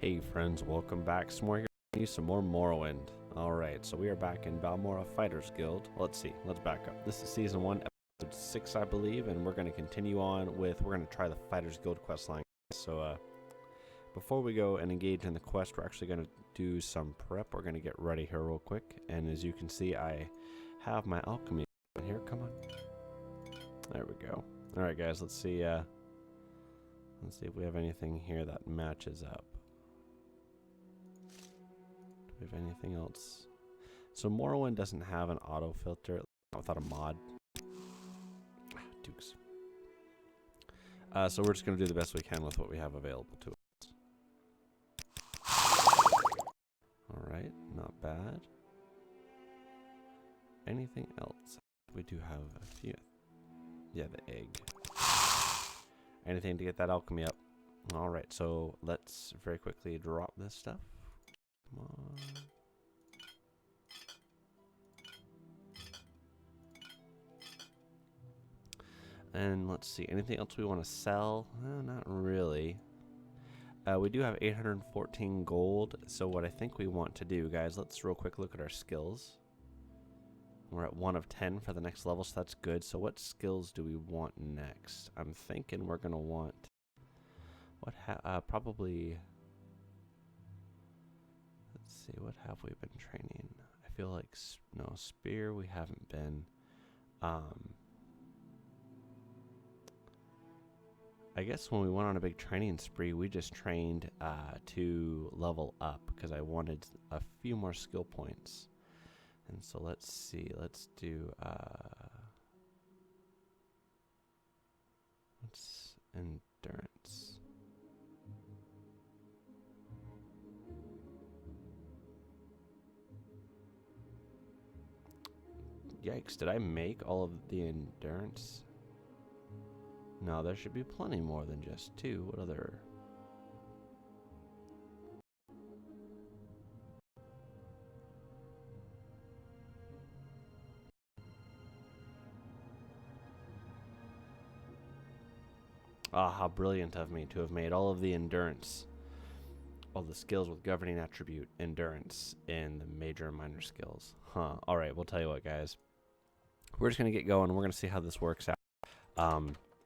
Hey friends, welcome back. Some more here, some more Morrowind. Alright, so we are back in Balmora Fighters Guild. Let's see, let's back up. This is Season 1, Episode 6, I believe, and we're going to continue on with, we're going to try the Fighters Guild questline. So, before we go and engage in the quest, we're actually going to do some prep. We're going to get ready here real quick, and as you can see, I have my alchemy here. Come on. There we go. Alright guys, let's see if we have anything here that matches up. Do we have anything else? So Morrowind doesn't have an auto filter without a mod. Dukes. So we're just going to do the best we can with what we have available to us. Alright, not bad. Anything else? We do have a few. Yeah, the egg. Anything to get that alchemy up. Alright, so let's very quickly drop this stuff. Come on. And let's see, anything else we want to sell? Not really. We do have 814 gold, so what I think we want to do, guys, let's real quick look at our skills. We're at 1 of 10 for the next level, so that's good. So what skills do we want next? I'm thinking we're going to want... probably... Let's see, what have we been training? I feel like... No, spear we haven't been. I guess when we went on a big training spree, we just trained to level up because I wanted a few more skill points. And so let's see, let's do, what's endurance? Yikes, did I make all of the endurance? No, there should be plenty more than just 2. What other? Ah, how brilliant of me to have made all of the endurance, all the skills with governing attribute endurance in the major and minor skills. Huh. Alright, we'll tell you what, guys. We're just going to get going. We're going to see how this works out.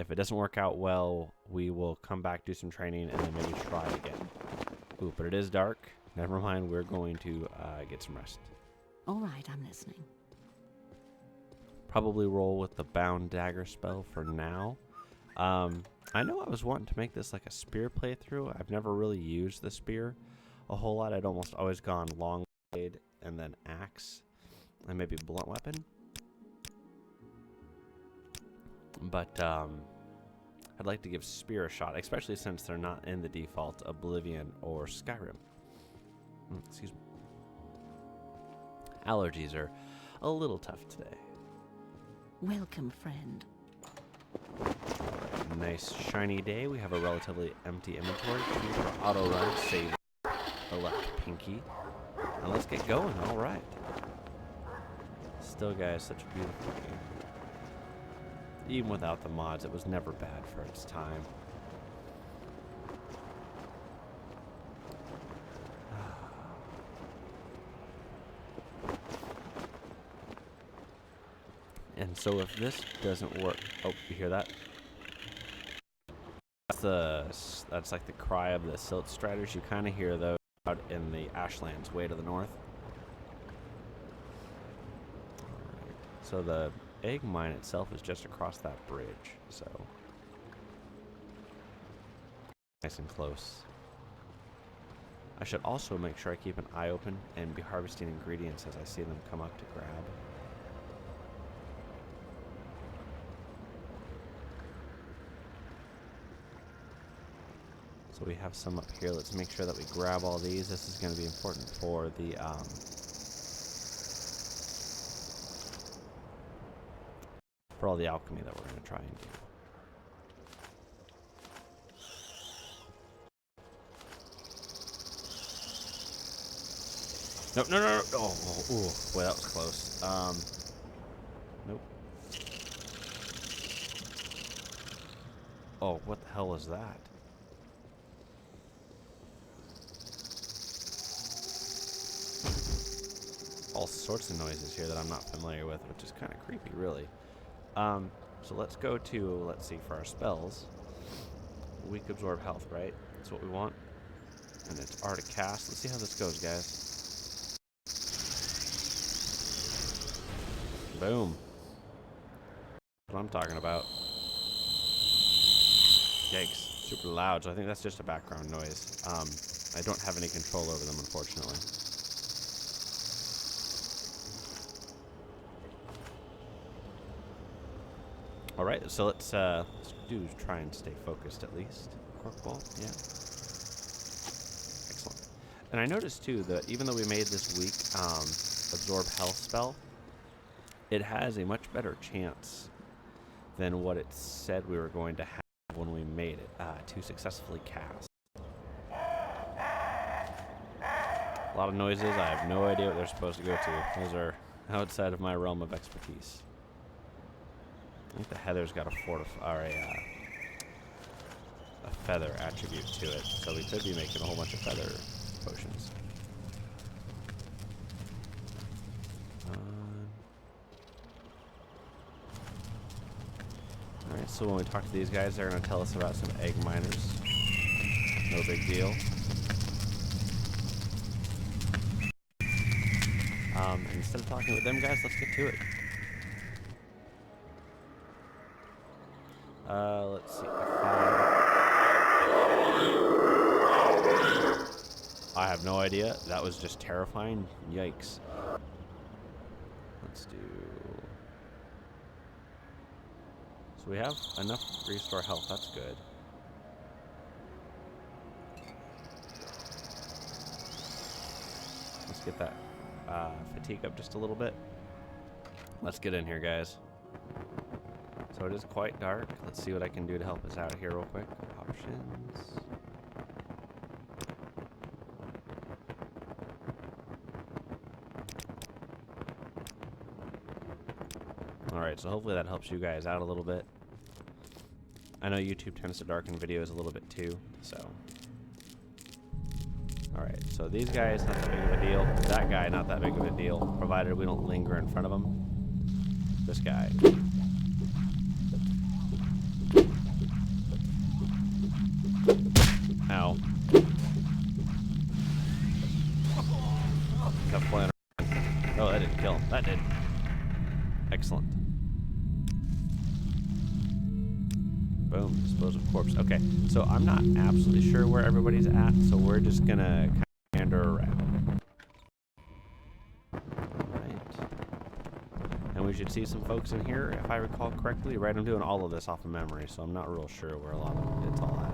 If it doesn't work out well, we will come back, do some training, and then maybe try again. Ooh, but it is dark. Never mind, we're going to get some rest. All right, I'm listening. Probably roll with the bound dagger spell for now. I know I was wanting to make this like a spear playthrough. I've never really used the spear a whole lot. I'd almost always gone long blade and then axe and maybe blunt weapon. But I'd like to give spear a shot, especially since they're not in the default Oblivion or Skyrim. Excuse me. Allergies are a little tough today. Welcome, friend. Alright, nice shiny day. We have a relatively empty inventory. Choose for auto run, save the left pinky. And let's get going. Alright. Still, guys, such a beautiful game. Even without the mods, it was never bad for its time. And so if this doesn't work... Oh, you hear that? That's like the cry of the silt striders. You kind of hear those out in the Ashlands way to the north. Alright. So the egg mine itself is just across that bridge, so nice and close. I should also make sure I keep an eye open and be harvesting ingredients as I see them come up to grab. So we have some up here. Let's make sure that we grab all these. This is going to be important for the for all the alchemy that we're going to try and do. No, no, no, no. Oh, ooh, boy, that was close. Nope. Oh, what the hell was that? sorts of noises here that I'm not familiar with, which is kind of creepy, really. So let's go to, let's see, for our spells. Weak absorb health, right? That's what we want. And it's R to cast. Let's see how this goes, guys. Boom. That's what I'm talking about. Yikes. Super loud, so I think that's just a background noise. I don't have any control over them, unfortunately. Alright, so let's try and stay focused at least. Corkball, yeah. Excellent. And I noticed too that even though we made this weak absorb health spell, it has a much better chance than what it said we were going to have when we made it to successfully cast. A lot of noises. I have no idea what they're supposed to go to. Those are outside of my realm of expertise. I think the heather's got a feather attribute to it, so we could be making a whole bunch of feather potions. Alright, so when we talk to these guys, they're going to tell us about some egg miners. No big deal. Instead of talking with them guys, let's get to it. Let's see. I have no idea. That was just terrifying. Yikes. Let's do... So we have enough to restore health. That's good. Let's get that fatigue up just a little bit. Let's get in here, guys. So it is quite dark. Let's see what I can do to help us out here real quick. Options. Alright, so hopefully that helps you guys out a little bit. I know YouTube tends to darken videos a little bit too, so. Alright, so these guys, not that big of a deal. That guy, not that big of a deal, provided we don't linger in front of him. This guy. Ow. Kept playing around. Oh, that didn't kill him. That did. Excellent. Boom. Dispose of corpse. Okay, so I'm not absolutely sure where everybody's at, so we're just gonna kind of meander around. Alright. And we should see some folks in here, if I recall correctly. Right, I'm doing all of this off of memory, so I'm not real sure where a lot of it's all at.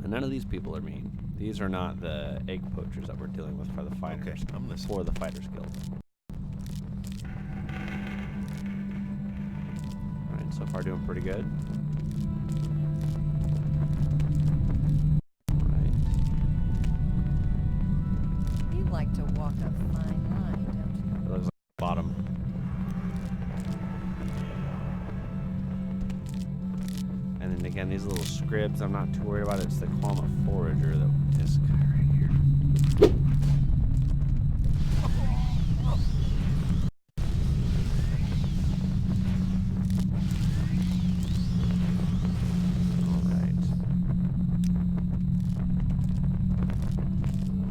And none of these people are mean. These are not the egg poachers that we're dealing with for the fighters. Okay, I'm listening. For the Fighters Guild. Alright, so far doing pretty good. Alright. You like to walk a fine line, don't you? It looks like the bottom. And then again, these little scribs, I'm not too worried about it. It's the Quama Forager, this guy right here. Alright.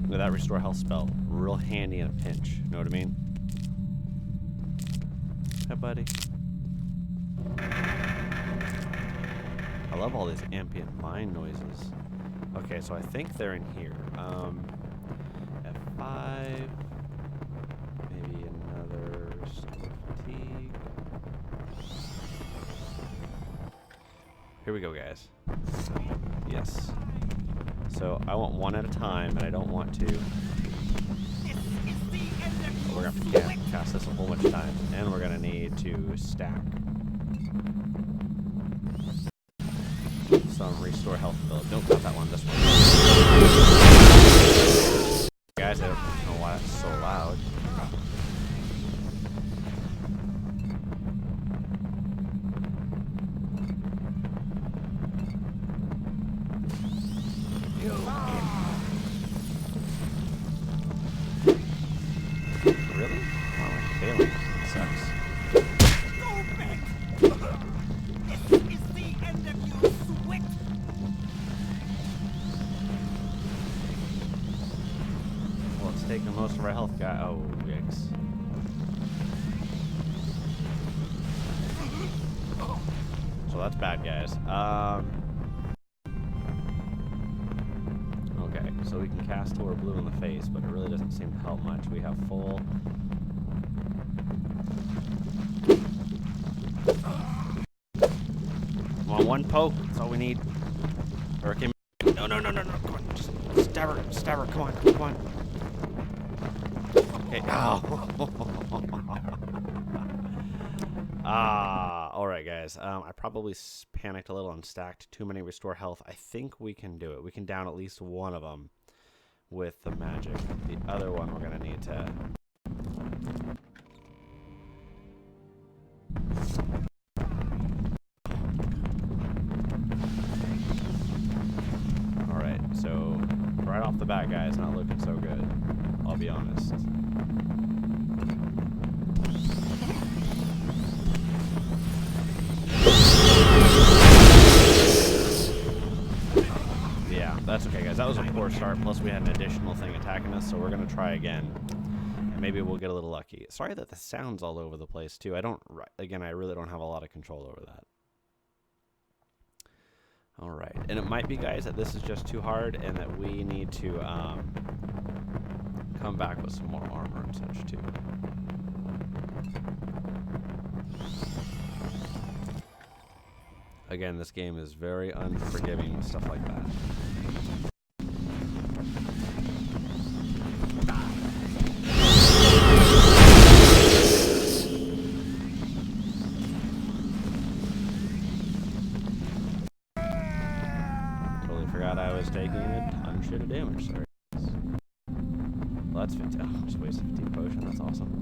Look at that restore health spell. Real handy in a pinch. Know what I mean? Hi, buddy. I love all these ambient mine noises. Okay, so I think they're in here. F5. Maybe another fatigue. Here we go, guys. Yes. So I want one at a time, and I don't want to. We're gonna have to cast this a whole bunch of times, and we're gonna need to stack. Some restore health build. Don't cut that one, this one. Guys, I don't know why that's so loud. taking most of our health, guy. Oh, yikes. So that's bad, guys. Okay, so we can cast till we're blue in the face, but it really doesn't seem to help much. We have full. Come on, one poke. That's all we need. Hurricane. No, no, no, no, no. Come on, just stab her, stab her. Come on, come on. Okay. Oh. All right, guys. I probably panicked a little and stacked too many restore health. I think we can do it. We can down at least one of them with the magic. The other one we're gonna need to. All right. So right off the bat, guys, not looking so good. I'll be honest. That's okay, guys. That was a poor start. Plus, we had an additional thing attacking us, so we're going to try again. And maybe we'll get a little lucky. Sorry that the sound's all over the place, too. Again, I really don't have a lot of control over that. All right. And it might be, guys, that this is just too hard and that we need to come back with some more armor and such, too. Again, this game is very unforgiving with stuff like that. Totally forgot I was taking a ton shit of damage. Sorry. Well, that's 15. Oh, just wasted 15 potion. That's awesome.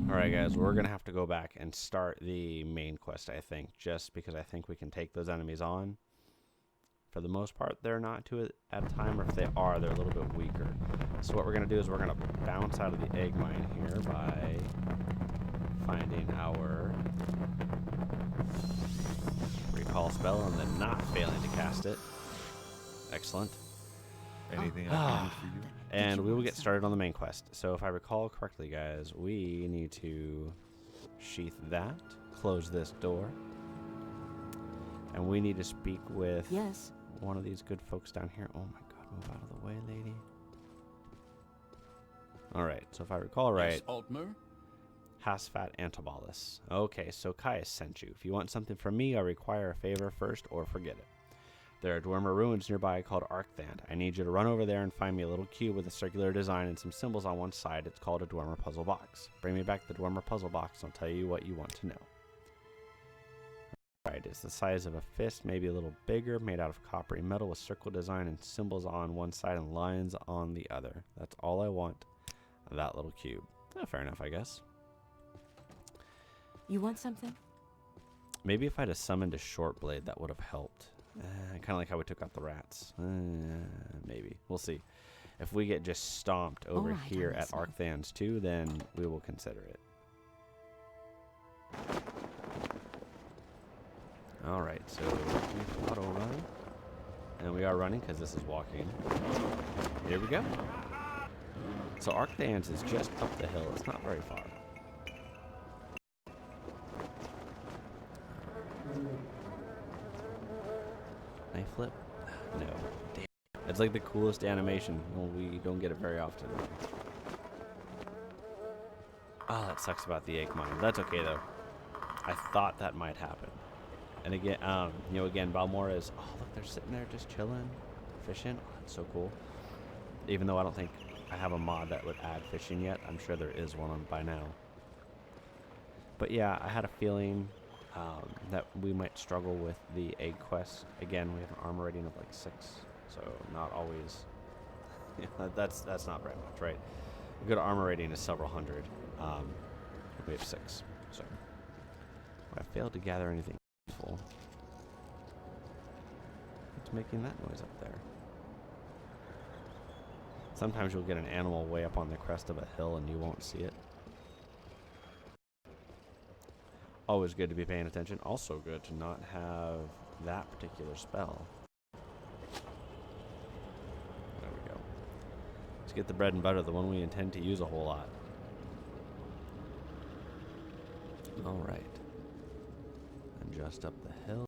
Alright guys, we're going to have to go back and start the main quest, I think, just because I think we can take those enemies on. For the most part, they're not too at a time, or if they are, they're a little bit weaker. So what we're going to do is we're going to bounce out of the egg mine here by finding our recall spell and then not failing to cast it. Excellent. Anything I can do for you? And we will get started on the main quest. So if I recall correctly, guys, we need to sheath that, close this door, and we need to speak with one of these good folks down here. Oh my god, move out of the way, lady. Alright, so if I recall right, Hasfat Antobalis. Okay, so Caius sent you. If you want something from me, I require a favor first, or forget it. There are Dwemer ruins nearby called Arcthand. I need you to run over there and find me a little cube with a circular design and some symbols on one side. It's called a Dwemer puzzle box. Bring me back the Dwemer puzzle box and I'll tell you what you want to know. Alright, it's the size of a fist, maybe a little bigger, made out of coppery metal with circle design and symbols on one side and lines on the other. That's all I want. That little cube. Fair enough, I guess. You want something? Maybe if I'd have summoned a short blade, that would have helped. Kind of like how we took out the rats. Maybe. We'll see. If we get just stomped over here at Arcthan's too, then we will consider it. Alright, so we auto run. And we are running because this is walking. Here we go. So Arcthan's is just up the hill. It's not very far. Knife flip? No. Damn. It's like the coolest animation. Well, we don't get it very often. Oh, that sucks about the egg mine. That's okay though. I thought that might happen. And again, you know, again, Balmora is. Oh, look, they're sitting there just chilling, fishing. Oh, that's so cool. Even though I don't think I have a mod that would add fishing yet, I'm sure there is one by now. But yeah, I had a feeling that we might struggle with the egg quest. Again, we have an armor rating of like 6, so not always. That's not very much, right? A good armor rating is several hundred. We have 6, so I failed to gather anything useful. What's making that noise up there? Sometimes you'll get an animal way up on the crest of a hill and you won't see it. Always good to be paying attention. Also good to not have that particular spell. There we go. Let's get the bread and butter, the one we intend to use a whole lot. All right. And just up the hill.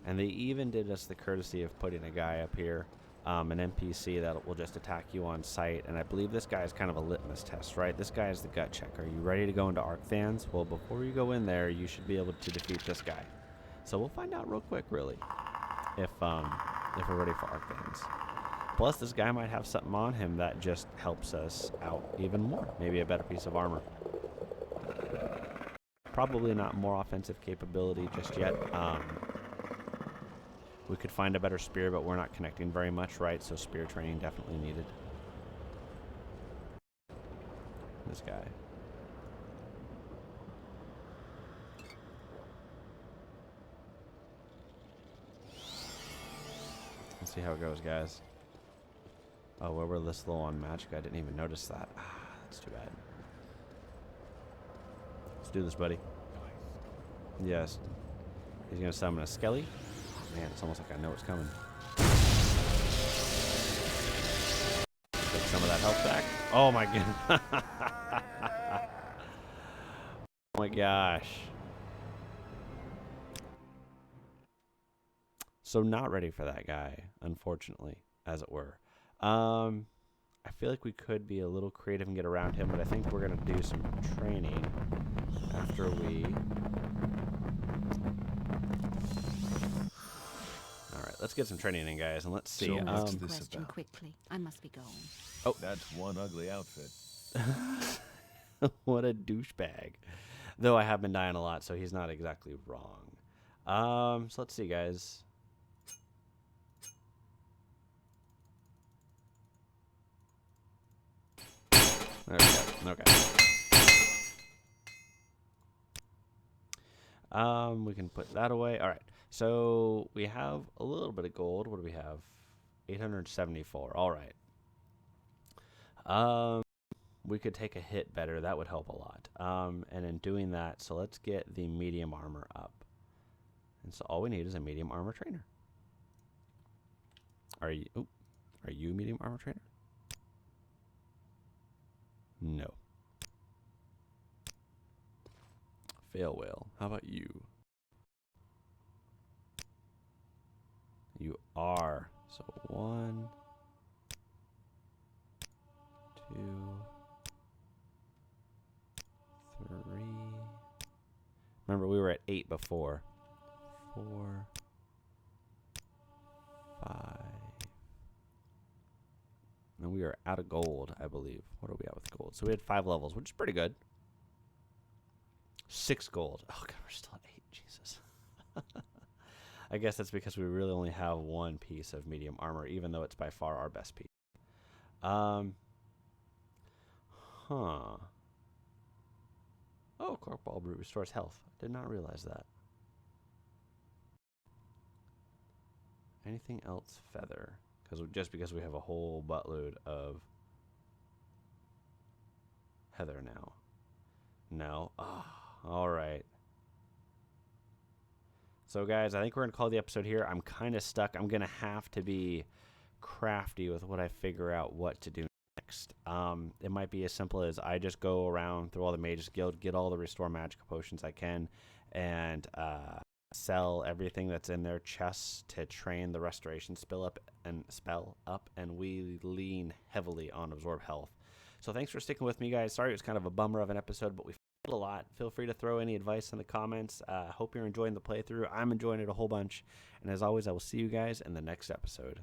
And they even did us the courtesy of putting a guy up here, an NPC that will just attack you on sight. And I believe this guy is kind of a litmus test, right? This guy is the gut check. Are you ready to go into Arcthans? Well, before you go in there, you should be able to defeat this guy. So we'll find out real quick, really, if we're ready for Arcthans. Plus, this guy might have something on him that just helps us out even more. Maybe a better piece of armor. Probably not more offensive capability just yet. We could find a better spear, but we're not connecting very much, right? So spear training definitely needed. This guy. Let's see how it goes, guys. Oh, well, we're this low on magic. I didn't even notice that. Ah, that's too bad. Let's do this, buddy. Yes. He's going to summon a Skelly. Oh, man, it's almost like I know what's coming. Take some of that health back. Oh, my goodness. Oh, my gosh. So not ready for that guy, unfortunately, as it were. I feel like we could be a little creative and get around him, but I think we're going to do some training after we... Alright, let's get some training in, guys, and let's see. So what's this Question about? quickly. I must be going. Oh, That's one ugly outfit. what a douchebag. Though I have been dying a lot, so he's not exactly wrong. So let's see, guys. There we go. Okay. We can put that away. All right. So we have a little bit of gold. What do we have? 874. All right. We could take a hit better. That would help a lot. And in doing that, so let's get the medium armor up. And so all we need is a medium armor trainer. Are you medium armor trainer? No. Fail whale. How about you? You are. So 1, 2, 3. Remember, we were at 8 before. 4, 5. And we are out of gold, I believe. What are we at with gold? So we had 5 levels, which is pretty good. 6 gold. Oh, God, we're still at 8. Jesus. I guess that's because we really only have 1 piece of medium armor, even though it's by far our best piece. Oh, Cork Ball Brute restores health. Did not realize that. Anything else? Feather. Just because we have a whole buttload of heather now. No. Oh, all right. So, guys, I think we're going to call the episode here. I'm kind of stuck. I'm going to have to be crafty with what I figure out what to do next. It might be as simple as I just go around through all the Mages Guild, get all the Restore Magic potions I can, and sell everything that's in their chests to train the Restoration spell up, and we lean heavily on Absorb Health. So thanks for sticking with me, guys. Sorry it was kind of a bummer of an episode, but we a lot. Feel free to throw any advice in the comments. Hope you're enjoying the playthrough. I'm enjoying it a whole bunch. And as always, I will see you guys in the next episode.